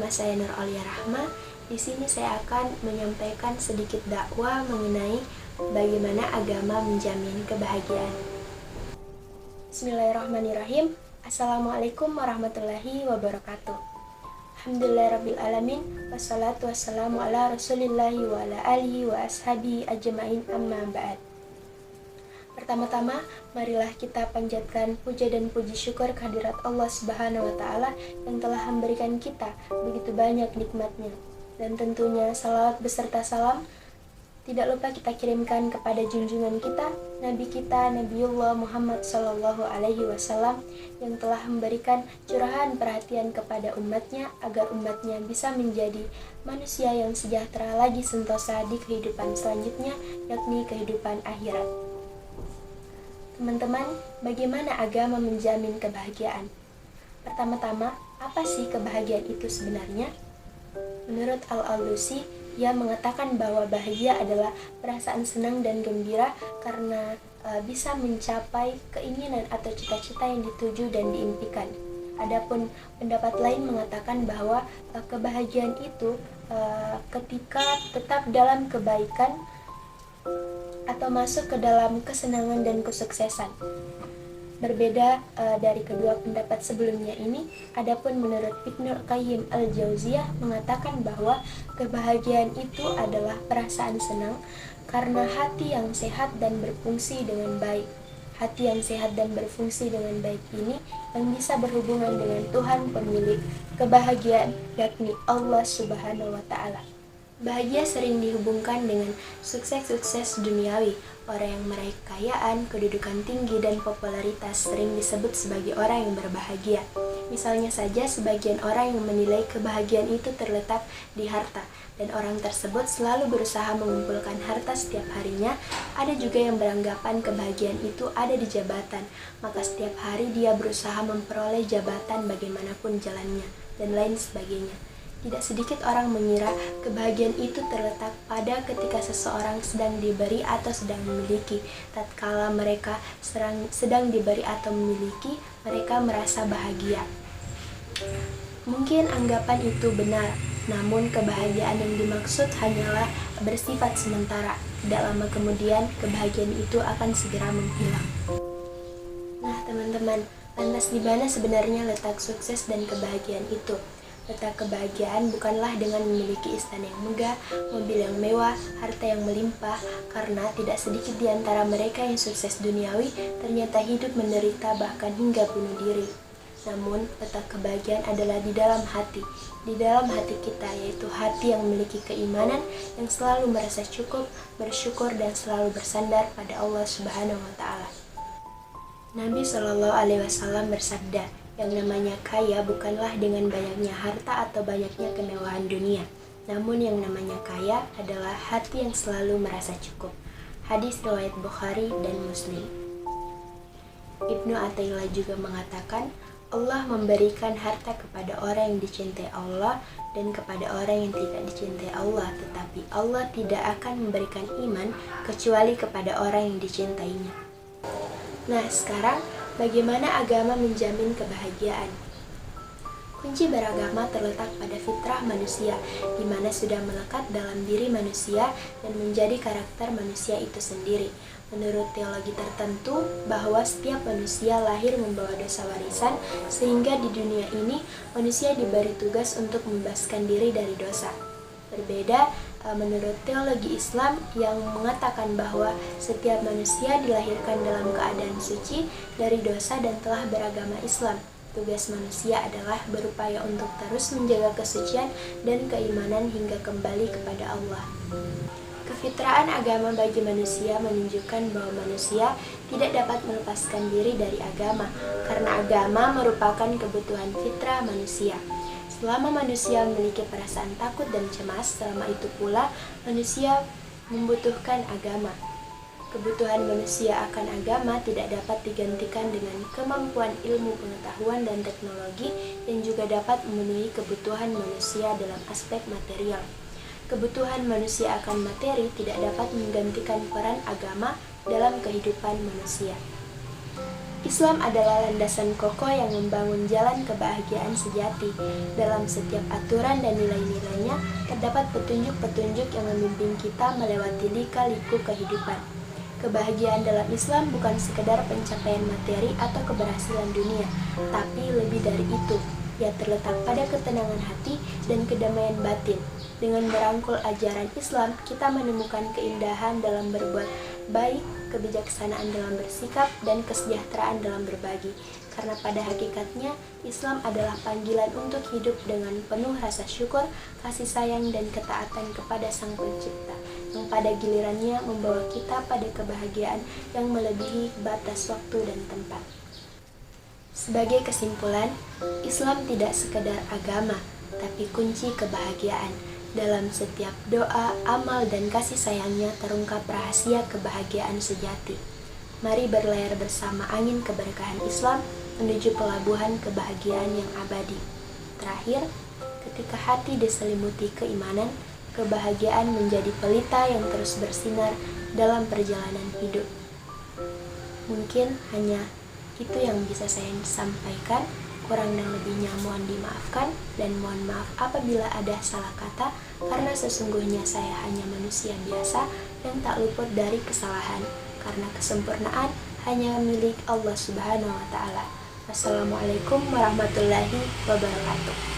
Nama saya Nur Aulia Rahma. Di sini saya akan menyampaikan sedikit dakwah mengenai bagaimana agama menjamin kebahagiaan. Bismillahirrahmanirrahim. Assalamualaikum warahmatullahi wabarakatuh. Alhamdulillahirrabbilalamin. Wassalatu wassalamu ala rasulillahi wa ala alihi wa ashabihi ajma'in, amma ba'd. Pertama-tama, marilah kita panjatkan puja dan puji syukur kehadirat Allah Subhanahu wa Ta'ala yang telah memberikan kita begitu banyak nikmatnya. Dan tentunya salawat beserta salam tidak lupa kita kirimkan kepada junjungan kita, Nabi kita, Nabiullah Muhammad Sallallahu Alaihi Wasallam, yang telah memberikan curahan perhatian kepada umatnya agar umatnya bisa menjadi manusia yang sejahtera lagi sentosa di kehidupan selanjutnya, yakni kehidupan akhirat. Teman-teman, bagaimana agama menjamin kebahagiaan? Pertama-tama, apa sih kebahagiaan itu sebenarnya? Menurut Al-Alusi, ia mengatakan bahwa bahagia adalah perasaan senang dan gembira karena bisa mencapai keinginan atau cita-cita yang dituju dan diimpikan. Adapun pendapat lain mengatakan bahwa kebahagiaan itu ketika tetap dalam kebaikan atau masuk ke dalam kesenangan dan kesuksesan. Berbeda dari kedua pendapat sebelumnya ini, adapun menurut Ibnu Qayyim al-Jauziyah mengatakan bahwa kebahagiaan itu adalah perasaan senang karena hati yang sehat dan berfungsi dengan baik. Hati yang sehat dan berfungsi dengan baik ini yang bisa berhubungan dengan Tuhan pemilik kebahagiaan, yakni Allah Subhanahu wa Ta'ala. Bahagia sering dihubungkan dengan sukses-sukses duniawi. Orang yang meraih kekayaan, kedudukan tinggi, dan popularitas sering disebut sebagai orang yang berbahagia. Misalnya saja, sebagian orang yang menilai kebahagiaan itu terletak di harta, dan orang tersebut selalu berusaha mengumpulkan harta setiap harinya. Ada juga yang beranggapan kebahagiaan itu ada di jabatan, maka setiap hari dia berusaha memperoleh jabatan bagaimanapun jalannya, dan lain sebagainya. Tidak sedikit orang mengira kebahagiaan itu terletak pada ketika seseorang sedang diberi atau sedang memiliki. Tatkala mereka sedang diberi atau memiliki, mereka merasa bahagia. Mungkin anggapan itu benar, namun kebahagiaan yang dimaksud hanyalah bersifat sementara. Tidak lama kemudian, kebahagiaan itu akan segera menghilang. Nah, teman-teman, lantas di mana sebenarnya letak sukses dan kebahagiaan itu? Letak kebahagiaan bukanlah dengan memiliki istana yang megah, mobil yang mewah, harta yang melimpah, karena tidak sedikit di antara mereka yang sukses duniawi ternyata hidup menderita bahkan hingga bunuh diri. Namun, letak kebahagiaan adalah di dalam hati kita, yaitu hati yang memiliki keimanan, yang selalu merasa cukup, bersyukur, dan selalu bersandar pada Allah Subhanahu wa Ta'ala. Nabi Shallallahu Alaihi Wasallam bersabda, yang namanya kaya bukanlah dengan banyaknya harta atau banyaknya kemewahan dunia, namun yang namanya kaya adalah hati yang selalu merasa cukup. Hadis riwayat Bukhari dan Muslim. Ibnu Athaillah juga mengatakan, Allah memberikan harta kepada orang yang dicintai Allah dan kepada orang yang tidak dicintai Allah, tetapi Allah tidak akan memberikan iman kecuali kepada orang yang dicintainya. Nah, sekarang bagaimana agama menjamin kebahagiaan? Kunci beragama terletak pada fitrah manusia, di mana sudah melekat dalam diri manusia dan menjadi karakter manusia itu sendiri. Menurut teologi tertentu, bahwa setiap manusia lahir membawa dosa warisan, sehingga di dunia ini manusia diberi tugas untuk membebaskan diri dari dosa. Berbeda menurut teologi Islam yang mengatakan bahwa setiap manusia dilahirkan dalam keadaan suci dari dosa dan telah beragama Islam. Tugas manusia adalah berupaya untuk terus menjaga kesucian dan keimanan hingga kembali kepada Allah. Kefitraan agama bagi manusia menunjukkan bahwa manusia tidak dapat melepaskan diri dari agama, karena agama merupakan kebutuhan fitrah manusia. Selama manusia memiliki perasaan takut dan cemas, selama itu pula manusia membutuhkan agama. Kebutuhan manusia akan agama tidak dapat digantikan dengan kemampuan ilmu pengetahuan dan teknologi yang juga dapat memenuhi kebutuhan manusia dalam aspek material. Kebutuhan manusia akan materi tidak dapat menggantikan peran agama dalam kehidupan manusia. Islam adalah landasan kokoh yang membangun jalan kebahagiaan sejati. Dalam setiap aturan dan nilai-nilainya, terdapat petunjuk-petunjuk yang memimpin kita melewati lika-liku kehidupan. Kebahagiaan dalam Islam bukan sekedar pencapaian materi atau keberhasilan dunia, tapi lebih dari itu. Ia terletak pada ketenangan hati dan kedamaian batin. Dengan merangkul ajaran Islam, kita menemukan keindahan dalam berbuat baik, kebijaksanaan dalam bersikap, dan kesejahteraan dalam berbagi. Karena pada hakikatnya, Islam adalah panggilan untuk hidup dengan penuh rasa syukur, kasih sayang, dan ketaatan kepada Sang Pencipta, yang pada gilirannya membawa kita pada kebahagiaan yang melebihi batas waktu dan tempat. Sebagai kesimpulan, Islam tidak sekedar agama, tapi kunci kebahagiaan. Dalam setiap doa, amal, dan kasih sayangnya terungkap rahasia kebahagiaan sejati. Mari berlayar bersama angin keberkahan Islam menuju pelabuhan kebahagiaan yang abadi. Terakhir, ketika hati diselimuti keimanan, kebahagiaan menjadi pelita yang terus bersinar dalam perjalanan hidup. Mungkin hanya itu yang bisa saya sampaikan. Kurang dan lebihnya mohon dimaafkan, dan mohon maaf apabila ada salah kata, karena sesungguhnya saya hanya manusia biasa yang tak luput dari kesalahan, karena kesempurnaan hanya milik Allah Subhanahu wa Ta'ala. Wassalamualaikum warahmatullahi wabarakatuh.